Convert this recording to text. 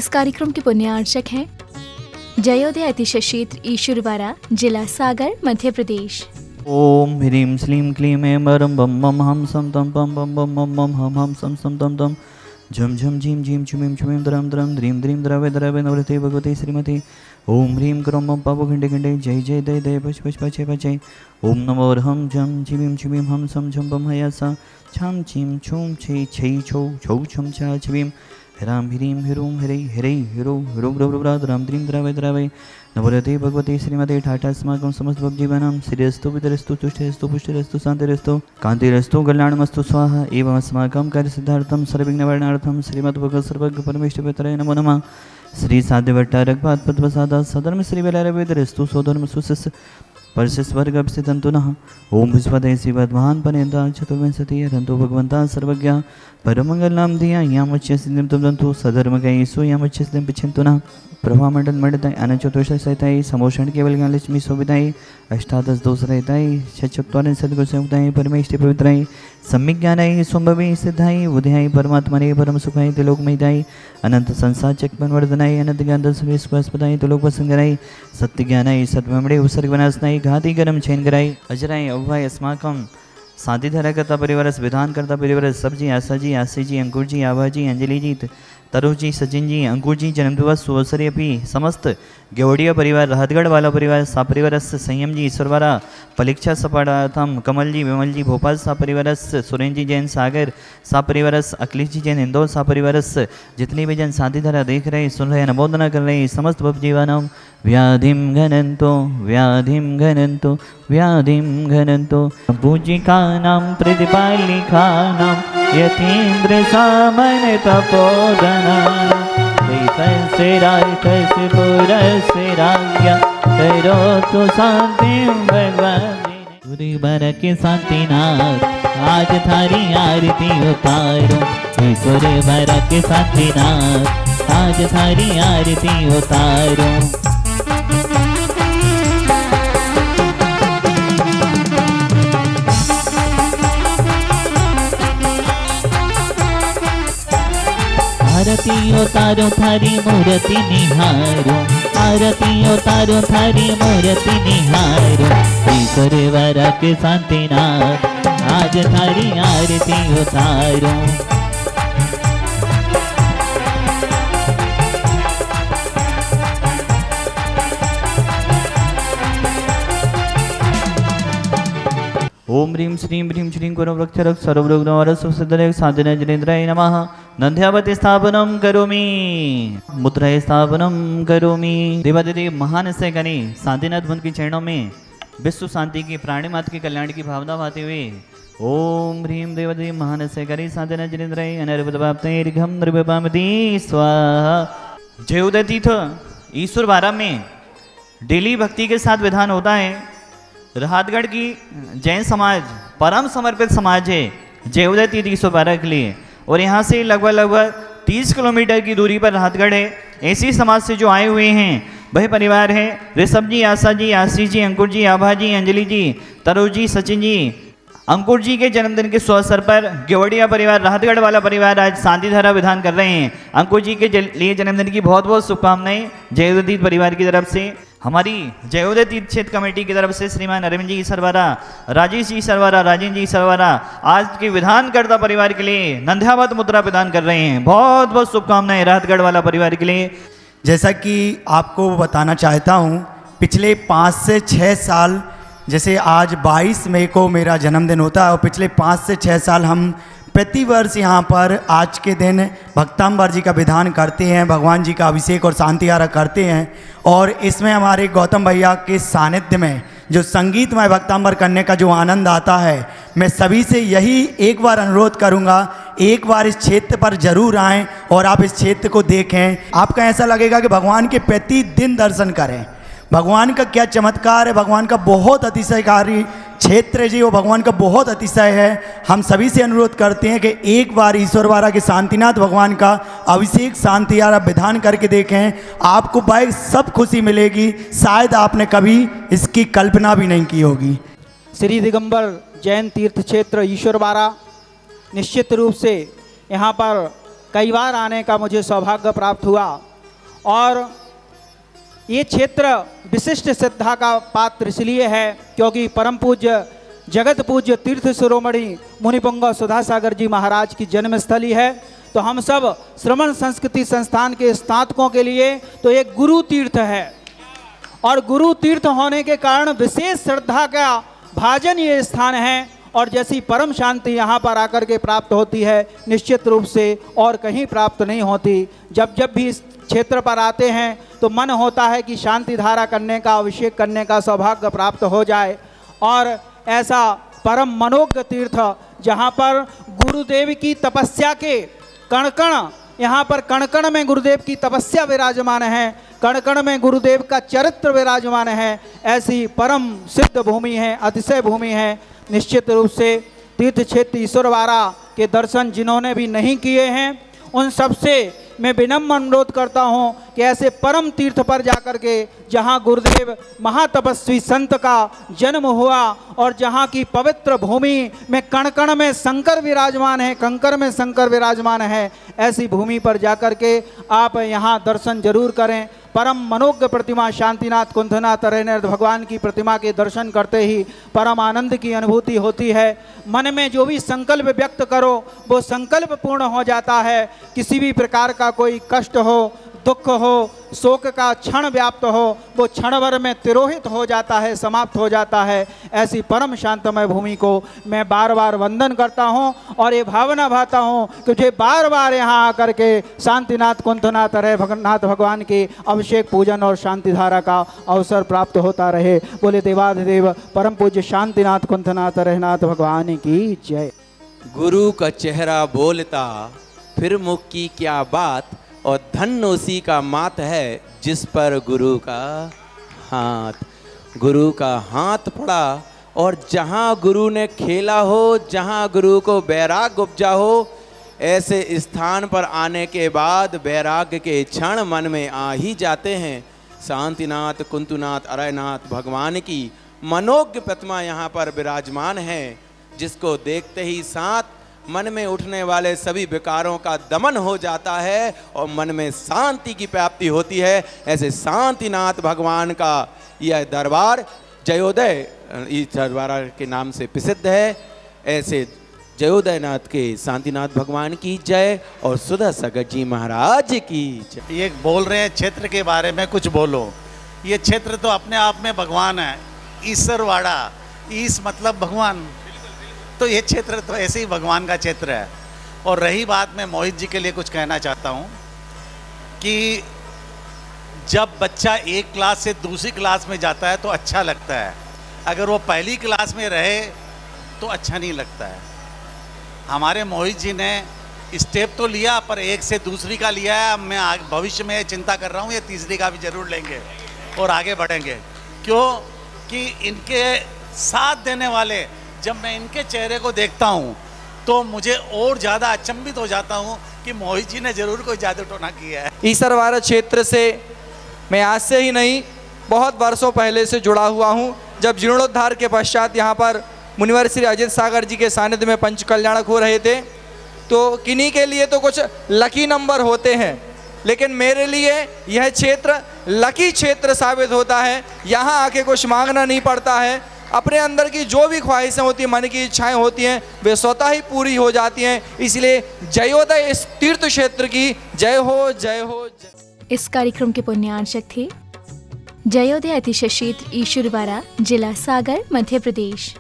इस कार्यक्रम के पुण्यार्चक हैं जयोदय अतिशय क्षेत्र ईश्वरवाड़ा, जिला सागर, मध्य प्रदेश। ओम ह्रीं श्लीं क्लीं ऐं बरं बम बम हम सम तम पम बम बम बम बम हम सम सम तम तम झम झम झीं झीं छुमीं छुमीं द्रम द्रम द्रीं द्रीं द्रवे द्रवे नवरते भगवते श्रीमती ओम ह्रीं क्रोम बम पापो खंडे खंडे जय जय दय दय पच पच पचे पचे ओम नमो हम झम झीं छुमीं हम सम झम बम हयासा छम छीं छूम छे छई छौ छौ छम छा छवीं ह्रां ह्रीं ह्रूं हरै हरै हिरो हिरो द्राम द्रीं द्रावे द्रावे नवरते भगवते श्रीमते ठाठा अस्माकं समस्त भवजीवानां श्रीरस्तु पितरस्तु तुष्टिरस्तु पुष्टिरस्तु शान्तिरस्तु कान्तिरस्तु कल्याणमस्तु स्वाहा एवं अस्माकं कार्यसिद्धार्थं सर्वविघ्ननिवारणार्थं श्रीमद्भगवत् सर्वज्ञ परमेश्वरपितरे नमो नमः। श्री साध्यभट्टारकपाद पद्मसादा सधर्म श्री वेलारवेदरस्तु सोधर्म सुसस् परस्वर्ग अभिषितंतुनः ओम विश्वदय श्रीवद्वान् पर्यन्ता चतुर्विंशति हरन्तु भगवन्ता सर्वज्ञ परमंगलनाम धिया यामुच्य सिद्धिं तंतु सधर्मकैसु यामुच्य सिद्धिं पिच्छन्तुनः प्रभामंडल मंडताई अनचतुर्श सहिताई समोषण केवल ज्ञान लक्ष्मी शोभिताई अष्टादश दोष रहताई छचत्वारिन सद्गुण संयुक्ताई परमेष्टि पवित्राई सम्यक ज्ञानाई संभवी सिद्धाई बुद्धियाई परमात्मने परम सुखाई त्रिलोक महिताई अनंत संसार चक्मन वर्धनाई अनंत ज्ञान दस विश्वासपदाई त्रिलोक वसंगराई सत्य ज्ञानाई सत्वमणे उपसर्ग विनाशनाई घाति गरम छेन कराई अजराई अव्वाय अस्माकं साधिधरा करता परिवार विधान करता परिवार सब्जी आशा जी आशी जी अंकुर जी आभा जी अंजलि जी तरुण जी सचिन जी अंकुर जी जन्मदिवस सुअवसरी अपनी समस्त गेवड़िया परिवार राहतगढ़ वाला परिवार सा परिवार संयम जी ईश्वरवाड़ा परीक्षा सपाड़ाथम कमल जी विमल जी भोपाल सा परिवार सुरेंद्र जी जैन सागर सा परिवार अखिलेश जी जैन इंदौर सा परिवार जितनी भी जन शांतिधारा देख रहे सुन रहे अनुमोदना कर रहे समस्त भवजीवानां व्याधिं घनन्तो व्याधिं घनन्तो पूजिकानां प्रतिपालिकानां यतीन्द्र सामन तपोधना तस्य रायतस्य पुरस्य राज्ञा करोतु शान्तिं भगवती पूरी बर के शांतिनाथ आज थारी आरती उतारो ईश्वर बर के शांतिनाथ आज थारी आरती उतारो। आरती उतारो थारी मूर्ति निहारो आरती उतारो थारी मूर्ति निहारो ईश्वर वरा के शांतिनाथ आज थारी आरती उतारो। ओम ह्रीं श्रीं गुरुवृक्षरक् सर्वरोगनिवारक साधन जनेन्द्राय नमः। नंद्यावती स्थापनम करोमि मुद्राय स्थापनम करोमि। देवादिदेव महान से गणे शांतिनाथ मुनि के चरणों में विश्व शांति की प्राणी मात्र के कल्याण की भावना भाते हुए ओम ह्रीं देवादिदेव महान से गणे शांतिनाथ जनेन्द्राय अनर्वतवाप्तैर्घम नृपामति स्वाहा। जयोदय तीर्थ ईश्वरवाड़ा में डेली भक्ति के साथ विधान होता है। राहतगढ़ की जैन समाज परम समर्पित समाज है जयोदय तीर्थ ईश्वरवाड़ा के लिए और यहाँ से लगभग 30 किलोमीटर की दूरी पर राहतगढ़ है। ऐसी समाज से जो आए हुए हैं वह परिवार है ऋषभ जी आशा जी आशीष जी अंकुर जी आभा जी अंजलि जी तरुण जी सचिन जी। अंकुर जी के जन्मदिन के अवसर पर गेवड़िया परिवार राहतगढ़ वाला परिवार आज शांतिधारा विधान कर रहे हैं। अंकुर जी के लिए जन्मदिन की बहुत बहुत शुभकामनाएं जयोदय तीर्थ परिवार की तरफ से। हमारी जयोदय तीर्थ क्षेत्र कमेटी की तरफ से श्रीमान अरविंद जी ईश्वरवाड़ा, राजेश जी ईश्वरवाड़ा, राजेंद्र जी ईश्वरवाड़ा आज के विधानकर्ता परिवार के लिए नंद्यावत मुद्रा प्रदान कर रहे हैं। बहुत बहुत शुभकामनाएं राहतगढ़ वाला परिवार के लिए। जैसा कि आपको बताना चाहता हूँ पिछले 5 से 6 साल, जैसे आज 22 मई को मेरा जन्मदिन होता है और पिछले 5 से 6 साल हम प्रतिवर्ष यहाँ पर आज के दिन भक्तांबर जी का विधान करते हैं, भगवान जी का अभिषेक और शांतिहारा करते हैं। और इसमें हमारे गौतम भैया के सानिध्य में जो संगीतमय भक्तांबर करने का जो आनंद आता है, मैं सभी से यही एक बार अनुरोध करूँगा, एक बार इस क्षेत्र पर जरूर आएँ और आप इस क्षेत्र को देखें। आपका ऐसा लगेगा कि भगवान के प्रतिदिन दर्शन करें। भगवान का क्या चमत्कार है, भगवान का बहुत अतिशयकारी क्षेत्र है जी, वो भगवान का बहुत अतिशय है। हम सभी से अनुरोध करते हैं कि एक बार ईश्वरवाड़ा के शांतिनाथ भगवान का अभिषेक शांतिहारा विधान करके देखें। आपको भाई सब खुशी मिलेगी, शायद आपने कभी इसकी कल्पना भी नहीं की होगी। श्री दिगंबर जैन तीर्थ क्षेत्र ईश्वरवाड़ा निश्चित रूप से यहाँ पर कई बार आने का मुझे सौभाग्य प्राप्त हुआ और ये क्षेत्र विशिष्ट श्रद्धा का पात्र इसलिए है क्योंकि परम पूज्य जगत पूज्य तीर्थ शिरोमणि मुनिपुंगव सुधासागर जी महाराज की जन्मस्थली है। तो हम सब श्रवण संस्कृति संस्थान के स्नातकों के लिए तो एक गुरु तीर्थ है, और गुरु तीर्थ होने के कारण विशेष श्रद्धा का भाजन ये स्थान है। और जैसी परम शांति यहाँ पर आकर के प्राप्त होती है, निश्चित रूप से और कहीं प्राप्त नहीं होती। जब जब भी इस क्षेत्र पर आते हैं तो मन होता है कि शांति धारा करने का, अभिषेक करने का सौभाग्य प्राप्त हो जाए। और ऐसा परम मनोज्ञ तीर्थ जहाँ पर गुरुदेव की तपस्या के कण कण, यहाँ पर कण कण में गुरुदेव की तपस्या विराजमान है, कण कण में गुरुदेव का चरित्र विराजमान है, ऐसी परम सिद्ध भूमि है, अतिशय भूमि है। निश्चित रूप से तीर्थ क्षेत्र ईश्वरवाड़ा के दर्शन जिन्होंने भी नहीं किए हैं उन सबसे मैं विनम्र अनुरोध करता हूं कि ऐसे परम तीर्थ पर जाकर के जहां गुरुदेव महातपस्वी संत का जन्म हुआ और जहां की पवित्र भूमि में कण कण में शंकर विराजमान है, कंकर में शंकर विराजमान है, ऐसी भूमि पर जाकर के आप यहां दर्शन जरूर करें। परम मनोज्ञ प्रतिमा शांतिनाथ कुंथनाथ अरण्यनाथ भगवान की प्रतिमा के दर्शन करते ही परम आनंद की अनुभूति होती है। मन में जो भी संकल्प व्यक्त करो वो संकल्प पूर्ण हो जाता है। किसी भी प्रकार का कोई कष्ट हो, दुख हो, शोक का क्षण व्याप्त हो, वो क्षण भर में तिरोहित हो जाता है, समाप्त हो जाता है। ऐसी परम शांतमय भूमि को मैं बार बार वंदन करता हूँ और ये भावना भाता हूँ कि मुझे बार बार यहाँ आकर के शांतिनाथ कुंथनाथ अरण्यनाथ भगवान के अभिषेक पूजन और शांति धारा का अवसर प्राप्त होता रहे। बोले देवाधिदेव परम पूज्य शांतिनाथ कुंथनाथ अरण्यनाथ भगवान की जय। गुरु का चेहरा बोलता फिर मुख की क्या बात, और धन्य उसी का मात है जिस पर गुरु का हाथ। गुरु का हाथ पड़ा और जहाँ गुरु ने खेला हो, जहाँ गुरु को वैराग्य उपजा हो, ऐसे स्थान पर आने के बाद वैराग्य के क्षण मन में आ ही जाते हैं। शांतिनाथ कुंतुनाथ अरण्यनाथ भगवान की मनोज्ञ प्रतिमा यहाँ पर विराजमान है, जिसको देखते ही साथ मन में उठने वाले सभी विकारों का दमन हो जाता है और मन में शांति की प्राप्ति होती है। ऐसे शांतिनाथ भगवान का यह दरबार जयोदय इस दरबार के नाम से प्रसिद्ध है। ऐसे जयोदयनाथ के शांतिनाथ भगवान की जय और सुधासागर जी महाराज की जय। ये बोल रहे हैं क्षेत्र के बारे में कुछ बोलो। ये क्षेत्र तो अपने आप में भगवान है, ईश्वरवाड़ा, ईश मतलब भगवान, तो ये क्षेत्र तो ऐसे ही भगवान का क्षेत्र है। और रही बात, मैं मोहित जी के लिए कुछ कहना चाहता हूँ कि जब बच्चा एक क्लास से दूसरी क्लास में जाता है तो अच्छा लगता है, अगर वो पहली क्लास में रहे तो अच्छा नहीं लगता है। हमारे मोहित जी ने स्टेप तो लिया पर एक से दूसरी का लिया है। मैं भविष्य में चिंता कर रहा हूँ ये तीसरी का भी जरूर लेंगे और आगे बढ़ेंगे, क्योंकि इनके साथ देने वाले जब मैं इनके चेहरे को देखता हूँ तो मुझे और ज़्यादा अचंभित हो जाता हूँ कि मोहित जी ने जरूर कोई जादू टोना किया है। ईश्वरवाड़ा क्षेत्र से मैं आज से ही नहीं, बहुत वर्षों पहले से जुड़ा हुआ हूँ। जब जीर्णोद्धार के पश्चात यहाँ पर मुनिवर श्री अजित सागर जी के सानिध्य में पंच कल्याणक हो रहे थे, तो किन्हीं के लिए तो कुछ लकी नंबर होते हैं, लेकिन मेरे लिए यह क्षेत्र लकी क्षेत्र साबित होता है। यहाँ आके कुछ मांगना नहीं पड़ता है, अपने अंदर की जो भी ख्वाहिशें होती हैं, मन की इच्छाएं होती हैं, वे स्वतः ही पूरी हो जाती हैं। इसलिए जयोदय इस तीर्थ क्षेत्र की जय हो, जय हो, जय। इस कार्यक्रम के पुण्यार्चक थे जयोदय अतिशय क्षेत्र ईश्वरवाड़ा, जिला सागर, मध्य प्रदेश।